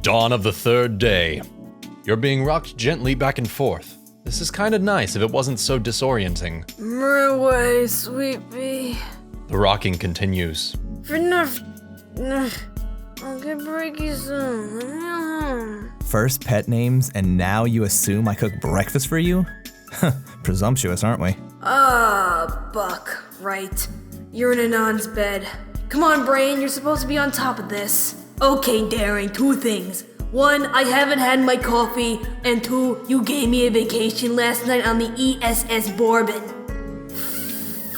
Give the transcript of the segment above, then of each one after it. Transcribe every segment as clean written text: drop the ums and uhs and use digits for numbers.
Dawn of the third day. You're being rocked gently back and forth. This is kinda nice if it wasn't so disorienting. My way, sweet pea. The rocking continues. Enough. I'll get breaky soon. First pet names, and now you assume I cook breakfast for you? Presumptuous, aren't we? Buck, right. You're in Anon's bed. Come on, Brain, you're supposed to be on top of this. Okay, Darren, 2 things. 1, I haven't had my coffee, and 2, you gave me a vacation last night on the ESS Bourbon.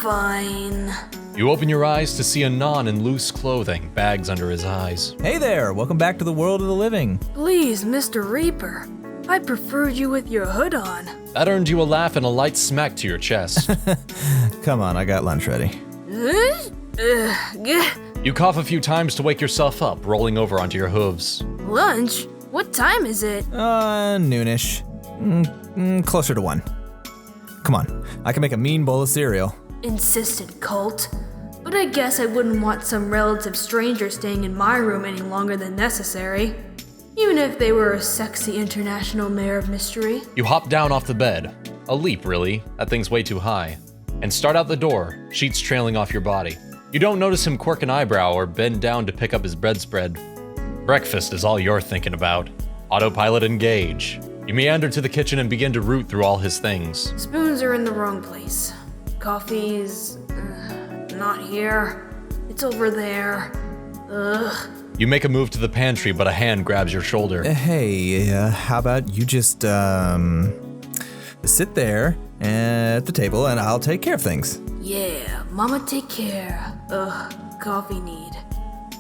Fine. You open your eyes to see Anon in loose clothing, bags under his eyes. Hey there, welcome back to the world of the living. Please, Mr. Reaper. I preferred you with your hood on. That earned you a laugh and a light smack to your chest. Come on, I got lunch ready. You cough a few times to wake yourself up, rolling over onto your hooves. Lunch? What time is it? Noonish. Closer to 1. Come on, I can make a mean bowl of cereal. Insistent cult. But I guess I wouldn't want some relative stranger staying in my room any longer than necessary. Even if they were a sexy international mayor of mystery. You hop down off the bed. A leap, really. That thing's way too high. And start out the door, sheets trailing off your body. You don't notice him quirk an eyebrow or bend down to pick up his bedspread. Breakfast is all you're thinking about. Autopilot engage. You meander to the kitchen and begin to root through all his things. Spoons are in the wrong place. Coffee's... not here. It's over there. Ugh. You make a move to the pantry, but a hand grabs your shoulder. Hey, how about you just, sit there at the table and I'll take care of things. Yeah, mama take care. Ugh, coffee need.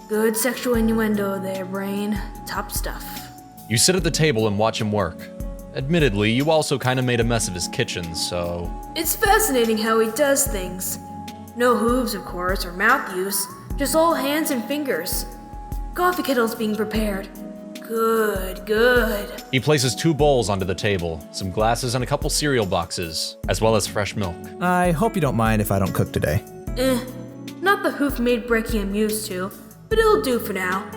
Good sexual innuendo there, Brain. Top stuff. You sit at the table and watch him work. Admittedly, you also kinda made a mess of his kitchen, so... It's fascinating how he does things. No hooves, of course, or mouth use. Just all hands and fingers. Coffee kettle's being prepared. Good. He places 2 bowls onto the table, some glasses and a couple cereal boxes, as well as fresh milk. I hope you don't mind if I don't cook today. Not the hoof-made breaking I'm used to, but it'll do for now.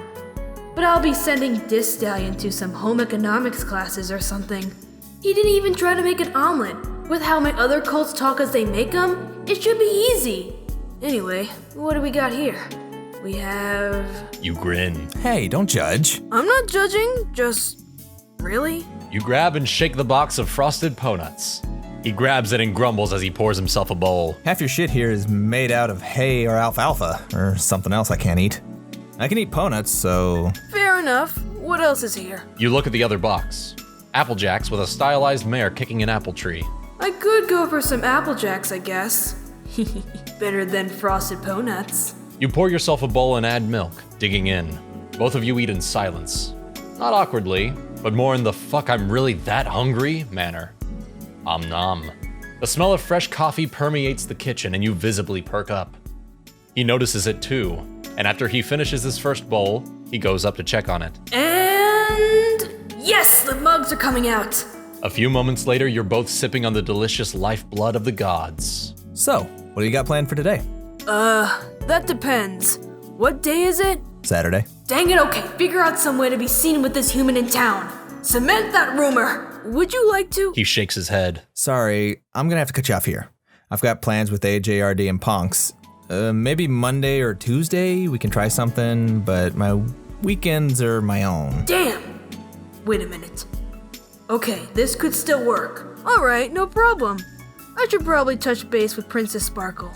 But I'll be sending this stallion to some home economics classes or something. He didn't even try to make an omelet. With how my other cults talk as they make them, it should be easy. Anyway, what do we got here? We have... You grin. Hey, don't judge. I'm not judging, just... Really? You grab and shake the box of frosted peanuts. He grabs it and grumbles as he pours himself a bowl. Half your shit here is made out of hay or alfalfa, or something else I can't eat. I can eat peanuts, so... Fair enough. What else is here? You look at the other box. Apple Jacks with a stylized mare kicking an apple tree. I could go for some Apple Jacks, I guess. Better than frosted peanuts. You pour yourself a bowl and add milk, digging in. Both of you eat in silence. Not awkwardly, but more in the fuck I'm really that hungry manner. Om nom. The smell of fresh coffee permeates the kitchen and you visibly perk up. He notices it too, and after he finishes his first bowl, he goes up to check on it. And... yes, the mugs are coming out! A few moments later, you're both sipping on the delicious lifeblood of the gods. So, what do you got planned for today? That depends. What day is it? Saturday. Dang it, okay. Figure out some way to be seen with this human in town. Cement that rumor. Would you like to? He shakes his head. Sorry, I'm gonna have to cut you off here. I've got plans with AJRD and Ponks. Maybe Monday or Tuesday we can try something, but my weekends are my own. Damn! Wait a minute. Okay, this could still work. Alright, no problem. I should probably touch base with Princess Sparkle.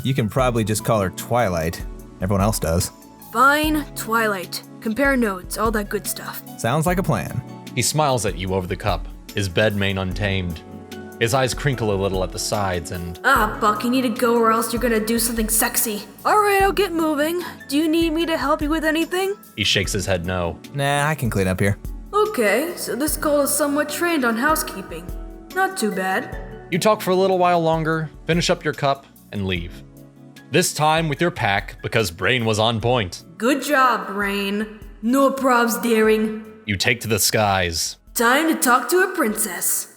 You can probably just call her Twilight. Everyone else does. Fine, Twilight. Compare notes, all that good stuff. Sounds like a plan. He smiles at you over the cup, his bed mane untamed. His eyes crinkle a little at the sides and... Buck, you need to go or else you're gonna do something sexy. Alright, I'll get moving. Do you need me to help you with anything? He shakes his head no. Nah, I can clean up here. Okay, so this cult is somewhat trained on housekeeping. Not too bad. You talk for a little while longer, finish up your cup, and leave. This time with your pack, because Brain was on point. Good job, Brain. No probs, daring. You take to the skies. Time to talk to a princess.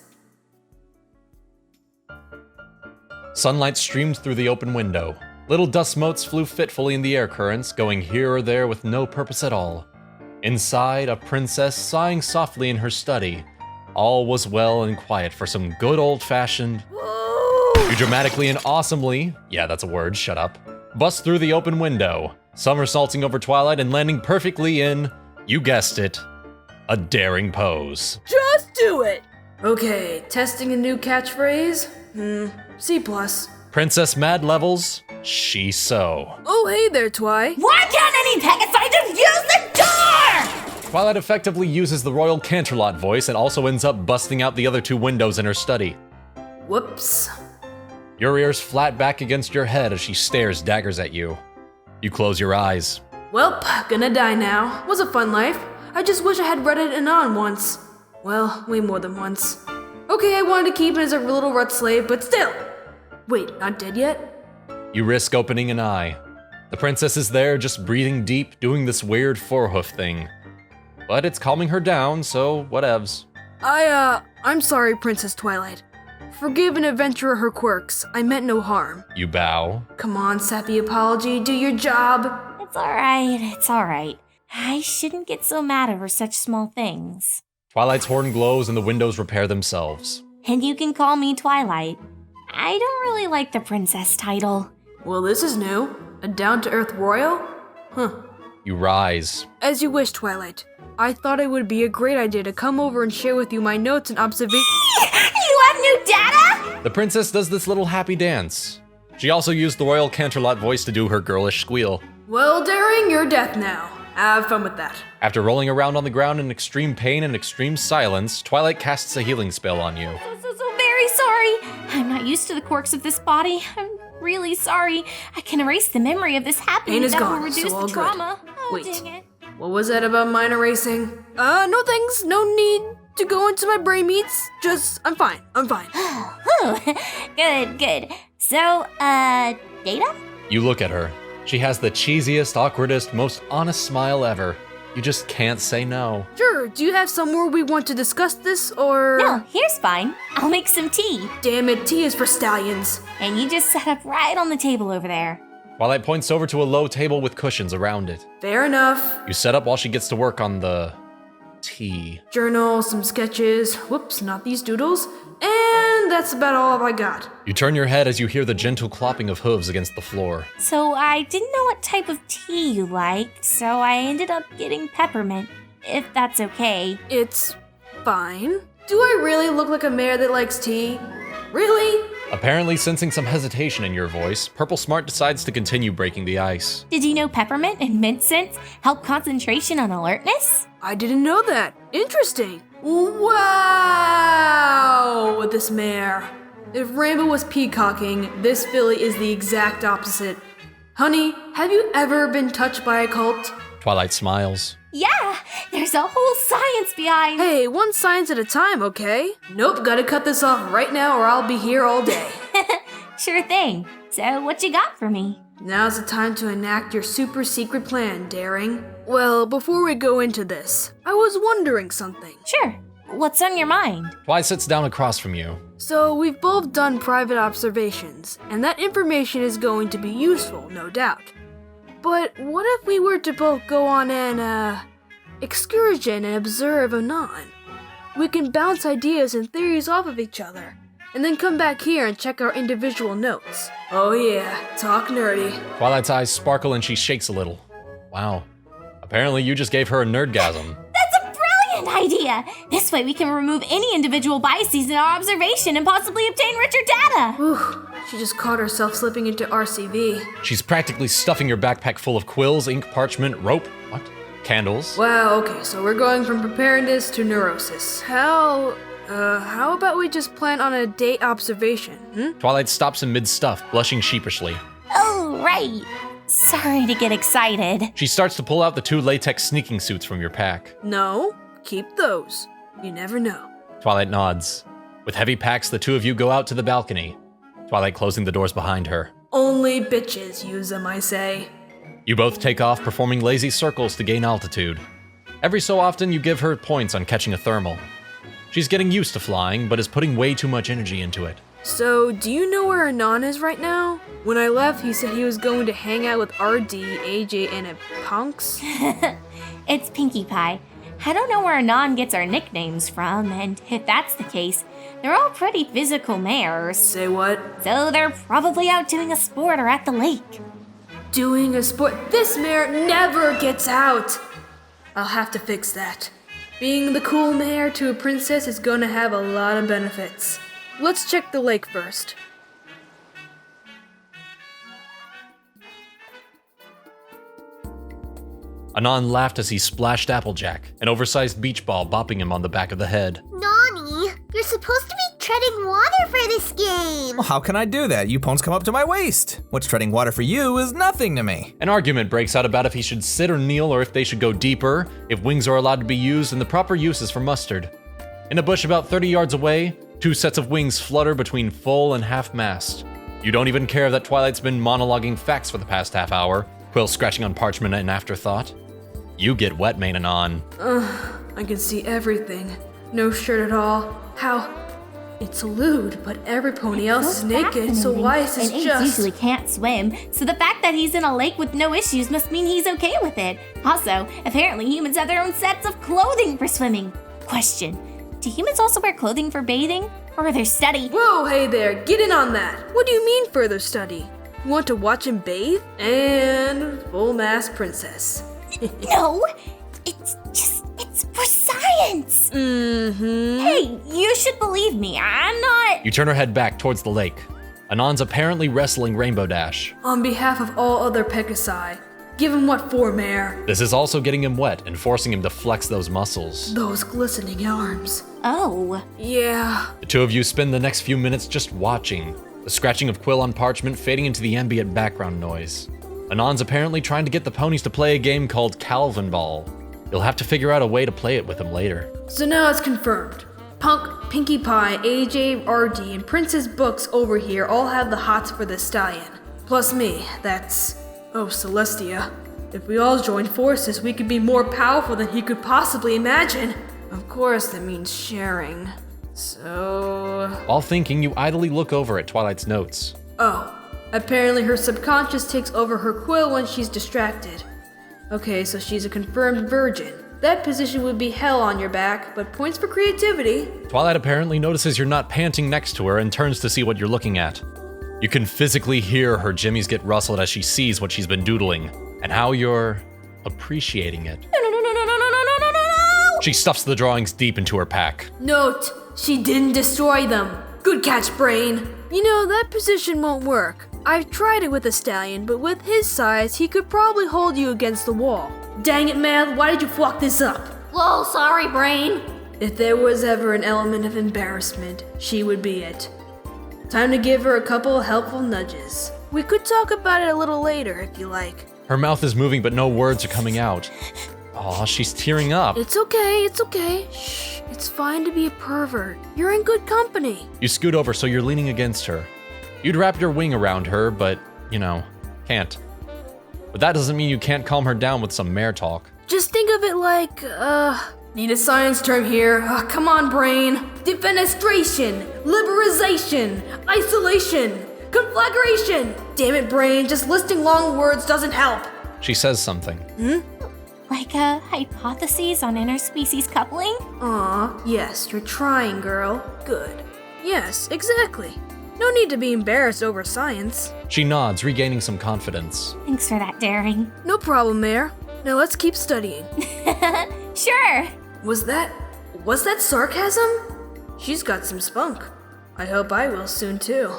Sunlight streamed through the open window. Little dust motes flew fitfully in the air currents, going here or there with no purpose at all. Inside, a princess sighing softly in her study. All was well and quiet for some good old-fashioned... You dramatically and awesomely, yeah, that's a word, shut up, bust through the open window, somersaulting over Twilight and landing perfectly in, you guessed it, a daring pose. Just do it! Okay, testing a new catchphrase? C+. Princess Mad levels, she so. Oh, hey there, Twi. Why can't any Pegasus just use the door? Twilight effectively uses the Royal Canterlot voice and also ends up busting out the other two windows in her study. Whoops. Your ears flat back against your head as she stares daggers at you. You close your eyes. Welp, gonna die now. Was a fun life. I just wish I had read it Anon once. Well, way more than once. Okay, I wanted to keep it as a little rut slave, but still. Wait, not dead yet? You risk opening an eye. The princess is there just breathing deep, doing this weird four-hoof thing. But it's calming her down, so whatevs. I'm sorry, Princess Twilight. Forgive an adventurer her quirks. I meant no harm. You bow. Come on, sappy apology, do your job. It's alright. I shouldn't get so mad over such small things. Twilight's horn glows and the windows repair themselves. And you can call me Twilight. I don't really like the princess title. Well, this is new. A down-to-earth royal? Huh. You rise. As you wish, Twilight. I thought it would be a great idea to come over and share with you my notes and observations. You have new data? The princess does this little happy dance. She also used the Royal Canterlot voice to do her girlish squeal. Well, Daring, you're death now. Have fun with that. After rolling around on the ground in extreme pain and extreme silence, Twilight casts a healing spell on you. So very sorry. I'm not used to the quirks of this body. I'm really sorry. I can erase the memory of this Pain happening is that gone, will reduce so all the good. trauma. Oh, Wait. dang it. What was that about mind erasing? No thanks. No need to go into my brain meats. I'm fine. Good. So, data? You look at her. She has the cheesiest, awkwardest, most honest smile ever. You just can't say no. Sure, do you have somewhere we want to discuss this, or... No, here's fine. I'll make some tea. Damn it, tea is for stallions. And you just set up right on the table over there. Twilight points over to a low table with cushions around it. Fair enough. You set up while she gets to work on the... tea. Journal, some sketches. Whoops, not these doodles. And that's about all I got. You turn your head as you hear the gentle clopping of hooves against the floor. So I didn't know what type of tea you liked, so I ended up getting peppermint, if that's okay. It's fine. Do I really look like a mayor that likes tea? Really? Apparently sensing some hesitation in your voice, Purple Smart decides to continue breaking the ice. Did you know peppermint and mint scents help concentration and alertness? I didn't know that. Interesting. Wow! With this mare. If Rainbow was peacocking, this filly is the exact opposite. Honey, have you ever been touched by a cult? Twilight smiles. Yeah, there's a whole science behind. Hey, one science at a time, okay? Nope, gotta cut this off right now or I'll be here all day. Sure thing. So what you got for me? Now's the time to enact your super secret plan, Daring. Well, before we go into this, I was wondering something. Sure. What's on your mind? Twi sits down across from you. So, we've both done private observations, and that information is going to be useful, no doubt. But what if we were to both go on an, excursion and observe Anon? We can bounce ideas and theories off of each other, and then come back here and check our individual notes. Oh yeah, talk nerdy. Twilight's eyes sparkle and she shakes a little. Wow. Apparently you just gave her a nerdgasm. That's a brilliant idea! This way we can remove any individual biases in our observation and possibly obtain richer data! Whew, she just caught herself slipping into RCV. She's practically stuffing your backpack full of quills, ink, parchment, rope, what? Candles. Wow, okay, so we're going from preparedness to neurosis. How about we just plan on a date observation, Twilight stops in mid-stuff, blushing sheepishly. Oh, right. Sorry to get excited. She starts to pull out the 2 latex sneaking suits from your pack. No, keep those. You never know. Twilight nods. With heavy packs, the 2 of you go out to the balcony. Twilight closing the doors behind her. Only bitches use them, I say. You both take off, performing lazy circles to gain altitude. Every so often, you give her points on catching a thermal. She's getting used to flying, but is putting way too much energy into it. So, do you know where Anon is right now? When I left, he said he was going to hang out with RD, AJ, and Punks. It's Pinkie Pie. I don't know where Anon gets our nicknames from, and if that's the case, they're all pretty physical mares. Say what? So they're probably out doing a sport or at the lake. Doing a sport? This mare never gets out! I'll have to fix that. Being the cool mare to a princess is gonna have a lot of benefits. Let's check the lake first. Anon laughed as he splashed Applejack, an oversized beach ball bopping him on the back of the head. Nani, you're supposed to be treading water for this game. Well, how can I do that? You pawns come up to my waist. What's treading water for you is nothing to me. An argument breaks out about if he should sit or kneel or if they should go deeper, if wings are allowed to be used, and the proper uses for mustard. In a bush about 30 yards away, 2 sets of wings flutter between full and half mast. You don't even care that Twilight's been monologuing facts for the past half hour, Quill scratching on parchment in afterthought. You get wet, mane and on. I can see everything. No shirt at all. How? It's lewd, but every pony else is naked, so why is this and apes just... usually can't swim, so the fact that he's in a lake with no issues must mean he's okay with it. Also, apparently humans have their own sets of clothing for swimming. Question, do humans also wear clothing for bathing? Or further study? Whoa, hey there, get in on that. What do you mean further study? You want to watch him bathe? And full mast princess. No, it's for science. Hey, you should believe me, I'm not... You turn her head back towards the lake. Anon's apparently wrestling Rainbow Dash. On behalf of all other Pegasi, give him what for, Mare? This is also getting him wet and forcing him to flex those muscles. Those glistening arms. Oh. Yeah. The two of you spend the next few minutes just watching, the scratching of quill on parchment fading into the ambient background noise. Anon's apparently trying to get the ponies to play a game called Calvin Ball. You'll have to figure out a way to play it with him later. So now it's confirmed. Punk, Pinkie Pie, AJ, RD, and Princess Books over here all have the hots for the stallion. Plus me, that's... oh, Celestia. If we all join forces, we could be more powerful than he could possibly imagine. Of course, that means sharing. So... While thinking, you idly look over at Twilight's notes. oh. Apparently her subconscious takes over her quill when she's distracted. Okay, so she's a confirmed virgin. That position would be hell on your back, but points for creativity. Twilight apparently notices you're not panting next to her and turns to see what you're looking at. You can physically hear her jimmies get rustled as she sees what she's been doodling, and how you're appreciating it. No. She stuffs the drawings deep into her pack. Note, she didn't destroy them. Good catch, Brain. You know, that position won't work. I've tried it with a stallion, but with his size, he could probably hold you against the wall. Dang it, man, why did you fuck this up? Whoa, sorry, Brain. If there was ever an element of embarrassment, she would be it. Time to give her a couple helpful nudges. We could talk about it a little later, if you like. Her mouth is moving, but no words are coming out. Aw, she's tearing up. It's okay. Shh, it's fine to be a pervert. You're in good company. You scoot over so you're leaning against her. You'd wrap your wing around her, but, can't. But that doesn't mean you can't calm her down with some mare talk. Just think of it like, need a science term here. Come on, Brain. Defenestration, liberalization, isolation, conflagration. Damn it, Brain, just listing long words doesn't help. She says something. Like a hypotheses on interspecies coupling? Aw, yes, you're trying, girl. Good. Yes, exactly. No need to be embarrassed over science. She nods, regaining some confidence. Thanks for that, daring. No problem, Mare. Now let's keep studying. Sure. Was that sarcasm? She's got some spunk. I hope I will soon too.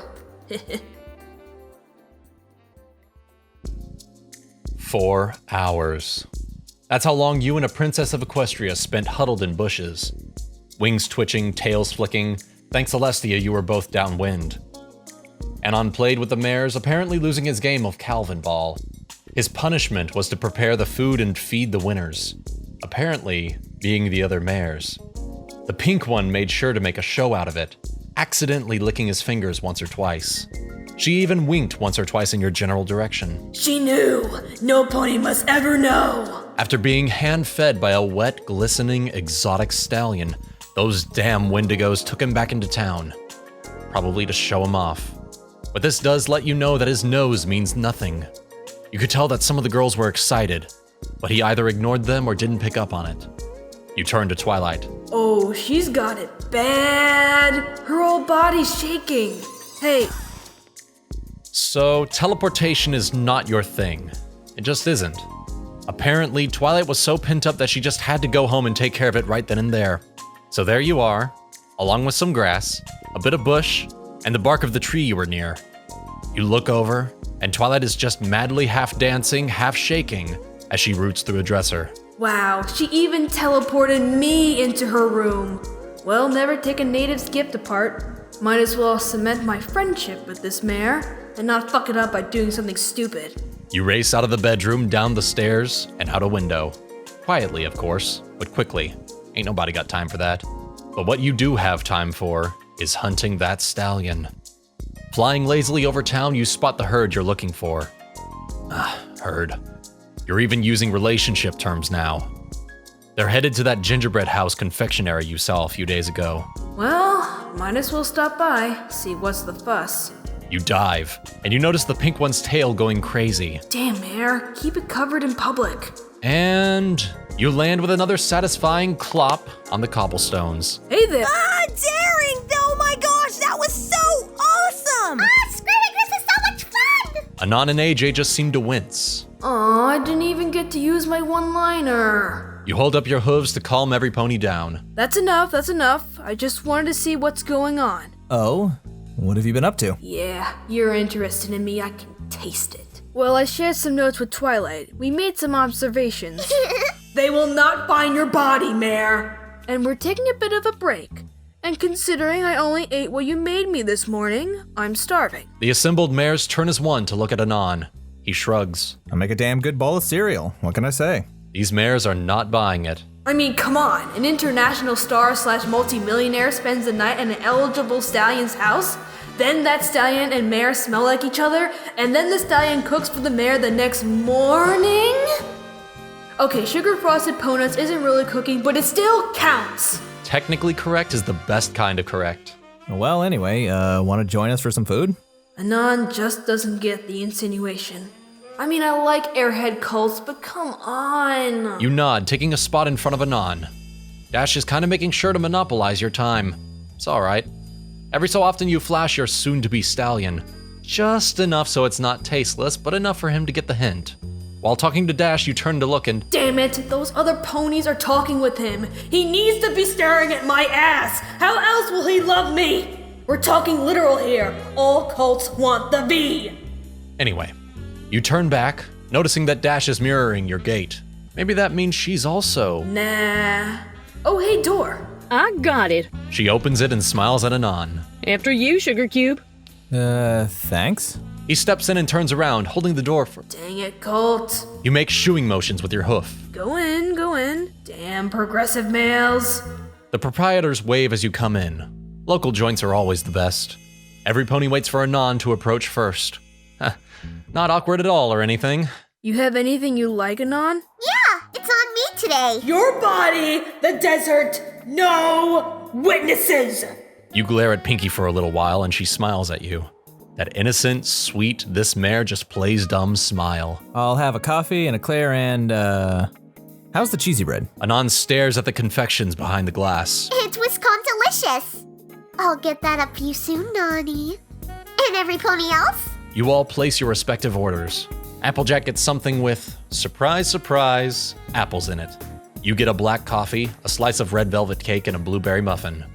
4 hours. That's how long you and a princess of Equestria spent huddled in bushes. Wings twitching, tails flicking. Thanks Celestia, you were both downwind. Anon played with the mares, apparently losing his game of Calvin Ball. His punishment was to prepare the food and feed the winners, apparently being the other mares. The pink one made sure to make a show out of it, accidentally licking his fingers once or twice. She even winked once or twice in your general direction. She knew! No pony must ever know! After being hand-fed by a wet, glistening, exotic stallion, those damn Wendigos took him back into town. probably to show him off. But this does let you know that his nose means nothing. You could tell that some of the girls were excited, but he either ignored them or didn't pick up on it. You turn to Twilight. Oh, she's got it bad. Her whole body's shaking. Hey, So, teleportation is not your thing. It just isn't. Apparently, Twilight was so pent up that she just had to go home and take care of it right then and there. So there you are, along with some grass, a bit of bush, and the bark of the tree you were near. You look over, and Twilight is just madly half dancing, half shaking, as she roots through a dresser. wow, she even teleported me into her room. Well, never take a native's gift apart. Might as well cement my friendship with this mare and not fuck it up by doing something stupid. You race out of the bedroom, down the stairs, and out a window. Quietly, of course, but quickly. Ain't nobody got time for that. But what you do have time for is hunting that stallion. Flying lazily over town, you spot the herd you're looking for. Herd. You're even using relationship terms now. They're headed to that gingerbread house confectionery you saw a few days ago. Well, might as well stop by, see what's the fuss. You dive, and you notice the pink one's tail going crazy. Damn, mare, keep it covered in public. And you land with another satisfying clop on the cobblestones. Hey there. Ah, daring! Oh my gosh, that was so awesome! Screaming, this is so much fun! Anon and AJ just seem to wince. Aw, I didn't even get to use my one-liner. You hold up your hooves to calm every pony down. That's enough. I just wanted to see what's going on. Oh, what have you been up to? Yeah, you're interested in me, I can taste it. Well, I shared some notes with Twilight. We made some observations. They will not find your body, mare. And we're taking a bit of a break. And considering I only ate what you made me this morning, I'm starving. The assembled mares turn as one to look at Anon. He shrugs. I'll make a damn good bowl of cereal. What can I say? These mares are not buying it. I mean, come on. An international star/multi-millionaire spends the night at an eligible stallion's house. Then that stallion and mare smell like each other. And then the stallion cooks for the mare the next morning? Okay, sugar-frosted peanuts isn't really cooking, but it still counts. Technically correct is the best kind of correct. Well, anyway, want to join us for some food? Anon just doesn't get the insinuation. I mean, I like airhead cults, but come on. You nod, taking a spot in front of Anon. Dash is kind of making sure to monopolize your time. It's alright. Every so often you flash your soon-to-be stallion. Just enough so it's not tasteless, but enough for him to get the hint. While talking to Dash, you turn to look and... Damn it, those other ponies are talking with him. He needs to be staring at my ass. How else will he love me? We're talking literal here. All cults want the V. Anyway, you turn back, noticing that Dash is mirroring your gait. Maybe that means she's also... Nah. Oh, hey, door. I got it. She opens it and smiles at Anon. After you, Sugar Cube. Thanks? He steps in and turns around, holding the door for... Dang it, cult. You make shooing motions with your hoof. Go in, go in. Damn progressive males. The proprietors wave as you come in. Local joints are always the best. Every pony waits for Anon to approach first. Not awkward at all or anything. You have anything you like, Anon? Yeah, it's on me today. Your body, the desert, no witnesses. You glare at Pinky for a little while and she smiles at you. That innocent, sweet, this mare just plays dumb smile. I'll have a coffee and a Claire and, how's the cheesy bread? Anon stares at the confections behind the glass. It's Wisconsin-licious. I'll get that up for you soon, Nani. And every pony else? You all place your respective orders. Applejack gets something with, surprise, surprise, apples in it. You get a black coffee, a slice of red velvet cake, and a blueberry muffin.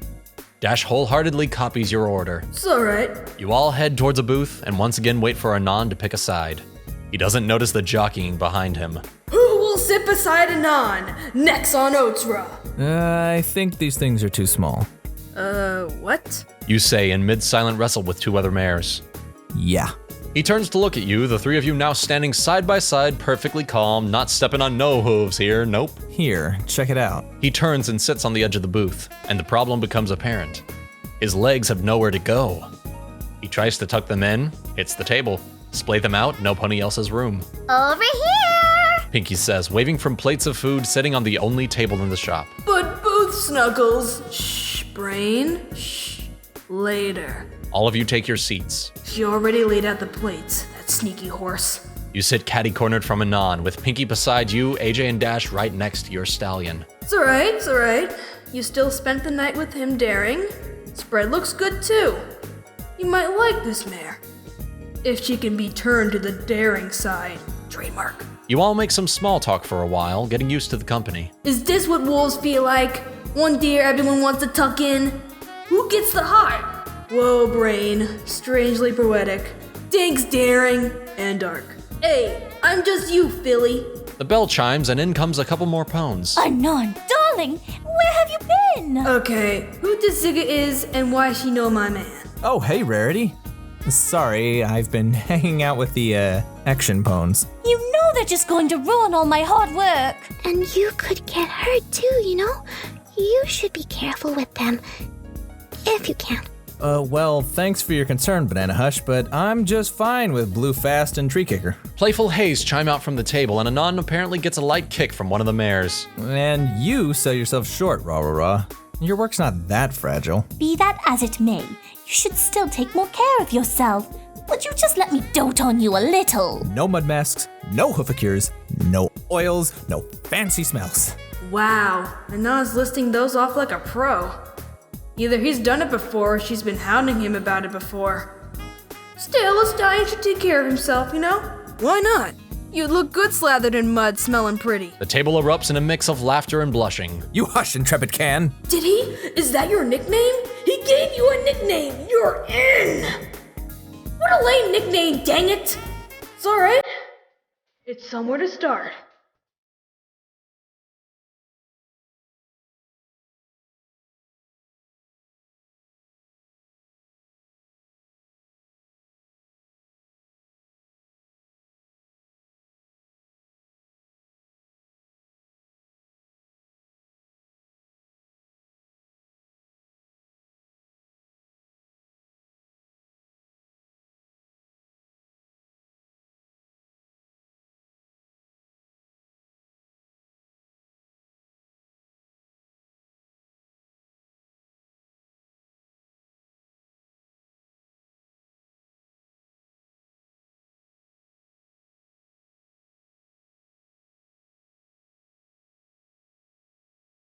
Dash wholeheartedly copies your order. It's alright. You all head towards a booth and once again wait for Anon to pick a side. He doesn't notice the jockeying behind him. Who will sit beside Anon? Next on Otsra. I think these things are too small. What? You say in mid-silent wrestle with two other mares. Yeah. He turns to look at you, the three of you now standing side by side, perfectly calm, not stepping on no hooves here, nope. Here, check it out. He turns and sits on the edge of the booth, and the problem becomes apparent. His legs have nowhere to go. He tries to tuck them in, hits the table. Splay them out, no pony else's room. Over here! Pinky says, waving from plates of food sitting on the only table in the shop. But booth snuggles. Shh, brain. Shh. Later. All of you take your seats. She already laid out the plates, that sneaky horse. You sit catty-cornered from Anon, with Pinky beside you, AJ and Dash right next to your stallion. It's alright. You still spent the night with him daring. Spread looks good too. You might like this mare. If she can be turned to the daring side. Trademark. You all make some small talk for a while, getting used to the company. Is this what wolves feel like? One deer everyone wants to tuck in? Who gets the heart? Whoa, brain. Strangely poetic. Dinks daring and dark. Hey, I'm just you, Philly. The bell chimes and in comes a couple more pones. Anon, darling, where have you been? Okay, who Ziga is and why she know my man? Oh, hey, Rarity. Sorry, I've been hanging out with the, action pones. You know they're just going to ruin all my hard work. And you could get hurt too, you know? You should be careful with them. If you can. Well, thanks for your concern, Banana Hush, but I'm just fine with Blue Fast and Tree Kicker. Playful haze chime out from the table, and Anon apparently gets a light kick from one of the mares. And you sell yourself short, rah. Your work's not that fragile. Be that as it may, you should still take more care of yourself. Would you just let me dote on you a little? No mud masks, no hooficures, no oils, no fancy smells. Wow, Anon's listing those off like a pro. Either he's done it before or she's been hounding him about it before. Still, a stallion should take care of himself, you know? Why not? You'd look good slathered in mud, smelling pretty. The table erupts in a mix of laughter and blushing. You hush, Intrepid Can. Did he? Is that your nickname? He gave you a nickname. You're in. What a lame nickname, dang it. It's alright. It's somewhere to start.